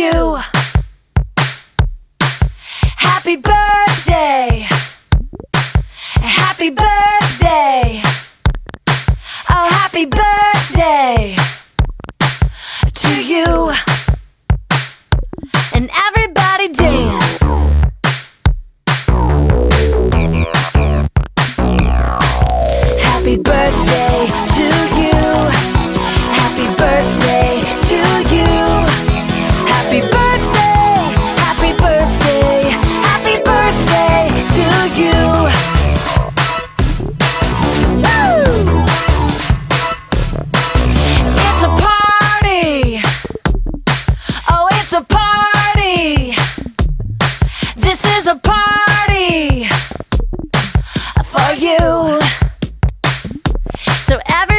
you. Happy birthday. Happy birthday. Oh, happy birthday to you. And everybody dance. Happy birthday to you. Happy birthday to you. Happy birthday. Happy birthday. Happy birthday to you. Woo! It's a party. Oh, it's a party. This is a party for you. So every